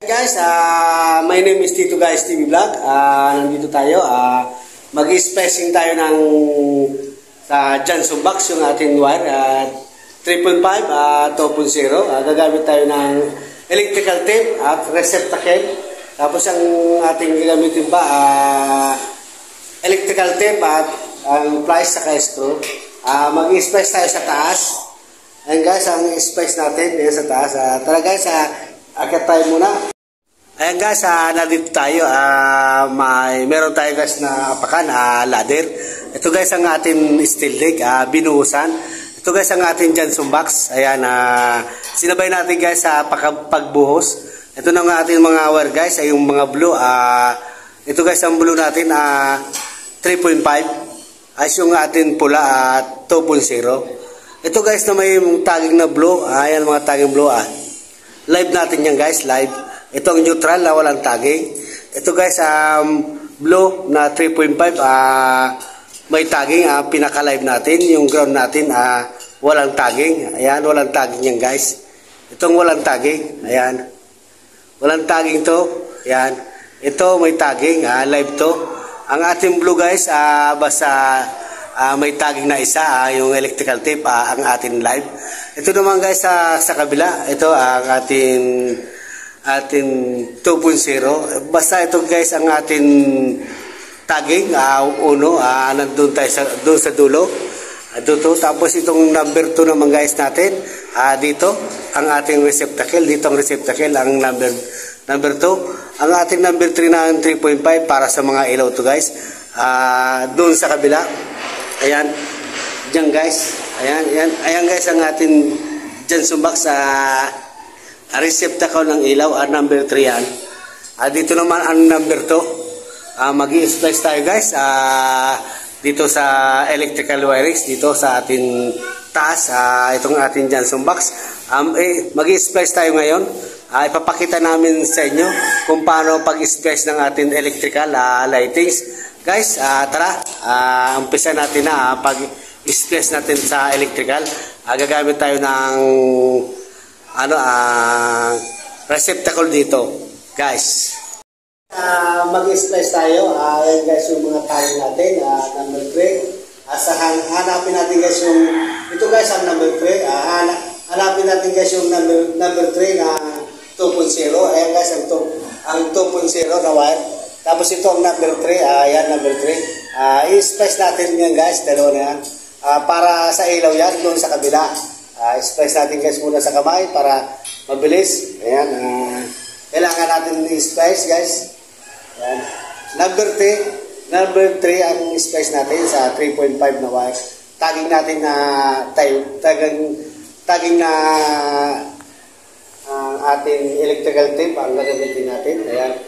Guys, my name is Tito Guys TV Vlog. Nandito tayo. Mag-spacing tayo ng sa Johnson box yung ating wire. 3.5, 2.0. Gagamit tayo ng electrical tape at receptacle. Tapos ang ating gagamitin pa, electrical tape at ang pliers sa screw. Mag-space tayo sa taas. Ayan guys, ang space natin dito sa taas. Tara guys, akit tayo muna. Ayan guys, nandito tayo. Meron tayo guys na apakan, ladder. Ito guys ang ating steel leg, binuhusan. Ito guys ang ating Johnson box. Ayan, sinabay natin guys sa pagbuhos. Ito na ang ating mga wire guys, ay yung mga blue. Ito guys ang blue natin, 3.5. Ay yung ating pula, 2.0. Ito guys na may tagging na blue. Ayan mga tagging blue. Live natin yan guys, live. Ito ang neutral na walang tagging. Ito guys, blue na 3.5, may tagging. Pinaka-live natin, yung ground natin, walang tagging. Ayan, walang tagging yan guys. Itong walang tagging, ayan. Walang tagging to. Ayan. Ito may tagging, live to. Ang ating blue guys, basta may tagging na isa, yung electrical tape, ang ating live. Ito naman guys sa kabila, ito ang ating 2.0. Basta ito guys ang ating tagging, uno, nandun tayo doon sa dulo. Dito. Tapos itong number 2 naman guys natin, dito ang ating receptacle, dito ang receptacle, ang number 2. Ang ating number 3 na 3.5 para sa mga ilaw to guys. Doon sa kabila. Ayan. Diyan guys. Ayan guys ang ating Johnson box receptacle ng ilaw, number 3 yan. Dito naman ang number 2. Mag-i-splice tayo guys dito sa electrical wirings, dito sa ating taas, itong ating Johnson box. Mag-i-splice tayo ngayon. Ipapakita namin sa inyo kung paano pag-splice ng ating electrical lightings. Guys, tara, umpisa natin na pag-splice natin sa electrical. Gagamit tayo ng receptacle dito guys. Mag-splice tayo. Ayan guys yung mga tayo natin, number 3. Hanapin natin guys yung ito guys ang number 3. Hanapin natin guys yung number 3 na 2.0. Ayan guys ang 2.0 na wire. Tapos ito ang number 3. Ayan number 3. I-splice natin yan guys, dalawa na yan. Para sa ilaw yan doon sa kabila. I-splice natin guys muna sa kamay para mabilis. Ayan. Kailangan natin i-splice guys. Ayan. Number 3 ang i-splice natin sa 3.5 na wire. Tagging natin na tagging na ating electrical tape ang gagamitin natin. Ayan.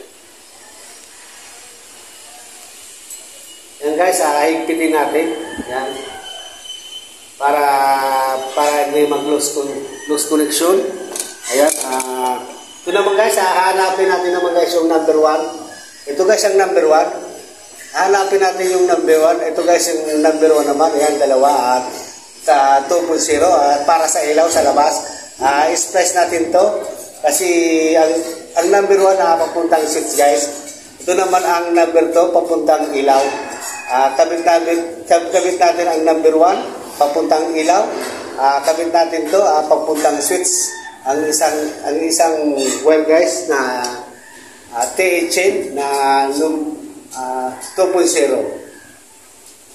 Ayan guys, higpitin natin. Ayan. Para hindi mag-loose connection. Ayan. Ito naman guys, hahanapin natin naman guys yung number 1. Ito guys ang number 1. Hahanapin natin yung number 1. Ito guys yung number 1 naman. Ayan, dalawa. At 2.0 para sa ilaw sa labas. I-splice natin to. Kasi ang number 1 papuntang switch guys. Ito naman ang number 2 papuntang ilaw. Kabit natin ang number 1 papuntang ilaw. Kabit natin to papuntang switch. Ang isang wire guys na TE chain na 2.0.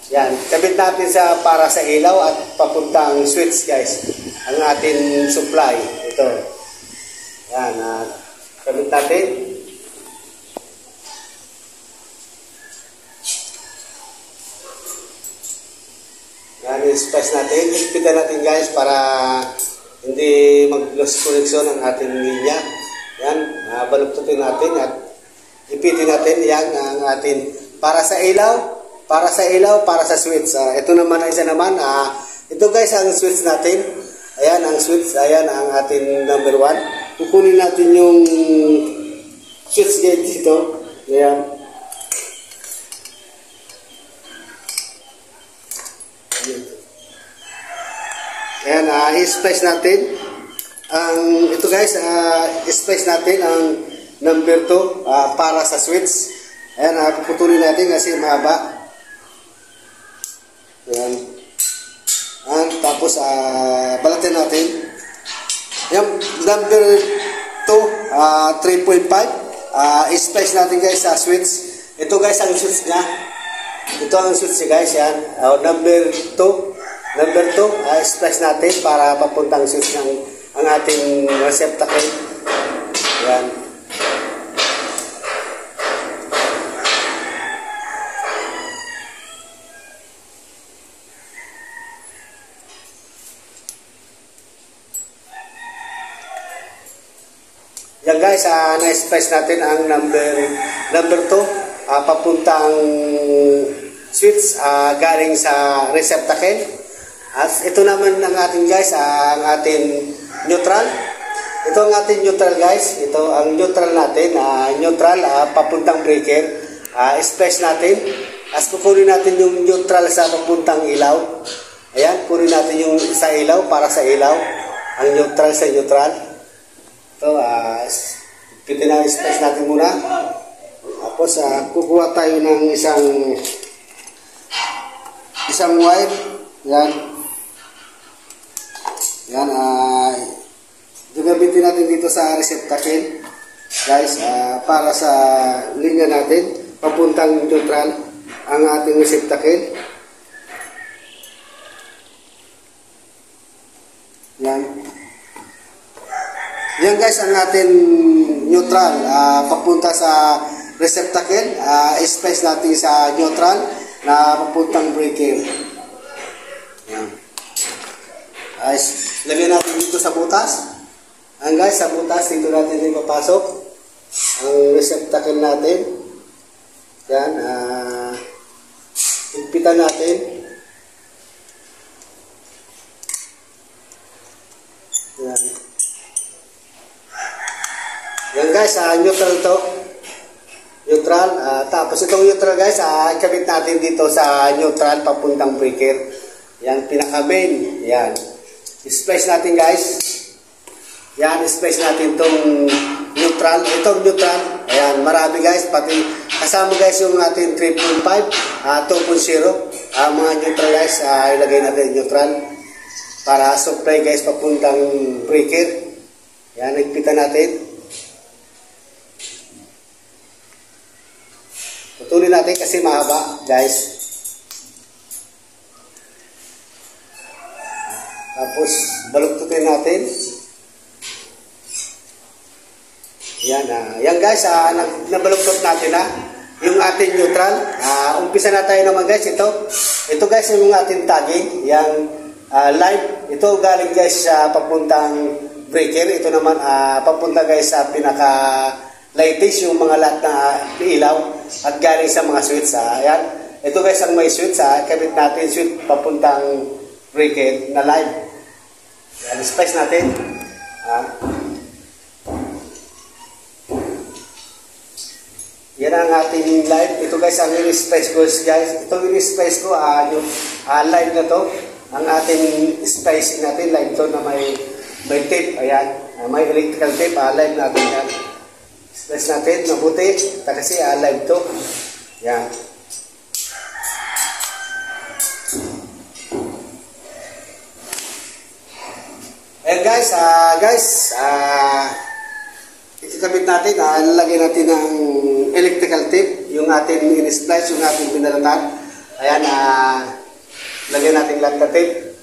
Yan, kabit natin para sa ilaw at papuntang switch guys. Ang ating supply ito. Yan, kabit natin. Yan, i-splice natin. Higpitan natin guys para hindi mag-loss connection ang ating linya. Yan, baluktutin natin at ipitin natin. Yan ang ating para sa ilaw, para sa switch. Ito naman ang isa naman. Ito guys ang switch natin. Ayan ang switch. Ayan ang ating number 1. Kukunin natin yung switch gate dito. Ayan. Ayan, i-splice natin ang ito guys, i-splice natin ang number 2 para sa switch. Ayan, puputulin natin kasi mahaba. Ayan. Tapos balatin natin. Yung number 2, 3.5. Splice natin guys sa switch. Ito guys ang switch niya. Ito ang switch niya guys. Yan. Number 2. Number 2, splice natin para papuntang switch ng ang ating receptacle. Yan. Yan guys, na-splice natin ang number 2 papuntang switch galing sa receptacle. At ito naman ang ating guys, ang ating neutral. Ito ang ating neutral guys. Ito ang neutral natin, neutral papuntang breaker. Splice natin. As kukunin natin yung neutral sa papuntang ilaw. Ayan, kunin natin yung sa ilaw para sa ilaw. Ang neutral sa neutral. Ito, splice natin muna. Tapos, kukuha tayo ng isang wire. Yan. Yan, gagamitin natin dito sa receptacle. Guys, para sa linya natin, papuntang neutral, ang ating receptacle. Yan. Yan guys ang ating neutral papunta sa receptacle. Splice natin sa neutral na papuntang breaker. Yan. Lagyan natin dito sa butas. Guys, sa butas dito natin ipapasok ang receptacle natin. Yan. Higpitan natin. Yan. Yan guys, neutral to. Neutral. Tapos itong neutral guys, ikabit natin dito sa neutral papuntang breaker. Yan, pinaka-main. Yan. Splice natin guys. Yan, splice natin itong neutral. Itong neutral. Ayan, marami guys. Pati kasama guys yung ating 3.5, 2.0. Mga neutral guys, ilagay natin neutral. Para supply guys papuntang breaker. Yan, nagpitan natin. Putulin natin kasi mahaba, guys. Tapos, baluktutin natin. Yan, yan guys, nabaluktot natin yung ating neutral. Umpisa na tayo naman guys, ito guys yung ating tagging, yung live. Ito galing guys sa papuntang breaker. Ito naman, papunta guys sa pinaka latest yung mga lahat na ilaw at galing sa mga switch. Ayan. Ito guys ang may switch. Kabit natin switch papuntang breaker na live. Ayan, splice natin. Yan ang ating live. Ito guys ang in-splice ko guys. Ito in-splice ko yung live na to. Ang ating splicing natin live to na may tape. Ayan. May electrical tape. Live natin yan. Splice natin, mabuti. Kasi live to. Yan. Ayan guys, ikakabit natin, lalagyan natin ng electrical tape, yung ating in-splice, yung ating pinalatan. Ayan, lagyan natin lahat na tape.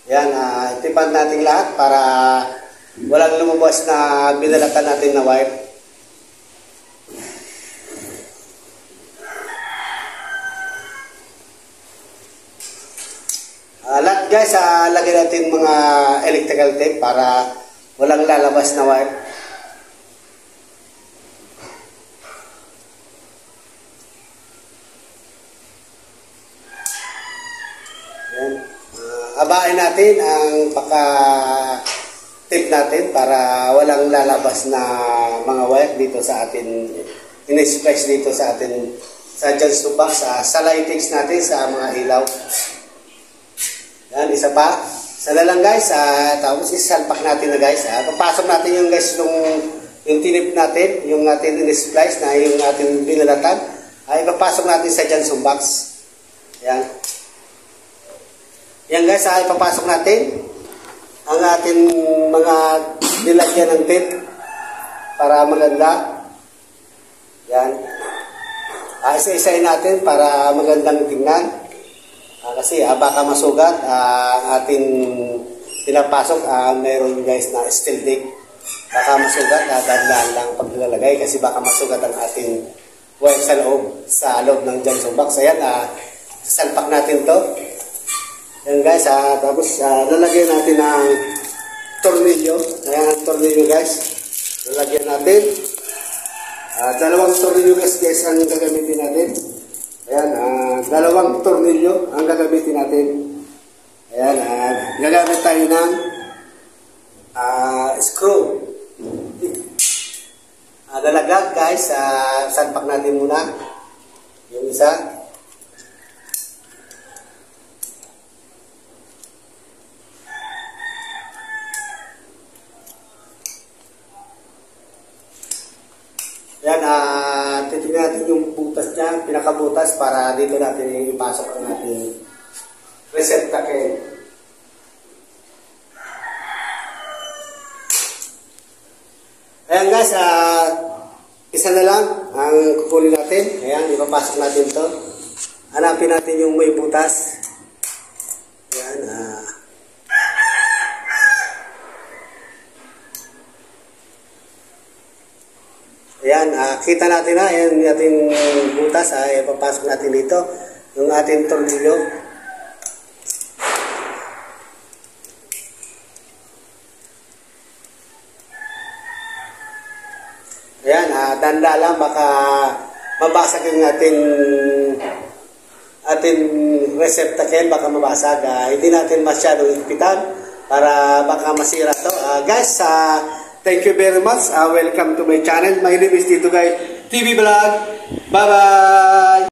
Yan, itipan natin lahat para walang lumabas na binalatan natin na wire. Lahat guys, lagyan natin mga electrical tape para walang lalabas na wire. Yan. Habain natin ang paka-tip natin para walang lalabas na mga wire dito sa atin, in-splice dito sa atin sa junction box, sa lightings natin sa mga ilaw. Yan, isa pa. Isa na lang guys, tapos isalpak natin na guys. Papasok natin yung guys yung tinip natin, yung ating in-splice na yung ating binalatan. Ipapasok natin sa Johnson box. Yan. Yan guys, ipapasok natin ang ating mga nilagyan ng tape para maganda. Yan. Isa-isayin natin para magandang tingnan. Kasi baka masugat ating pinapasok, mayroon guys na steel dig. Baka masugat, dahan-dahan lang paglalagay kasi baka masugat ang ating wire sa loob ng Johnson box. Ayan, sasalpak natin to. Ayan guys, tapos lalagyan natin ng tornilyo. Ayan ang tornilyo guys. Lalagyan natin. Dalawang tornilyo guys ang gagamitin natin. Ayan, dalawang tornilyo ang gagamitin natin. Ayan, gagamit tayo ng screw. Dalagag guys, salpak natin muna yung isa. Ayan, titignan natin yung butas niya, pinakabutas para dito natin ipasok ang ating receptacle. Ayan guys, isa na lang ang kukunin natin. Ayan, ipapasok natin to. Hanapin natin yung may butas. Ayan, ayan, kita natin na, ayan yung ating butas, ipapasok natin dito, yung ating tornilyo. Ayan, danda lang, baka mabasag yung ating receptacle, baka mabasag. Hindi natin masyadong ipitan para baka masira to. Guys, thank you very much. Welcome to my channel. My name is Tito Guy TV Vlog. Bye-bye!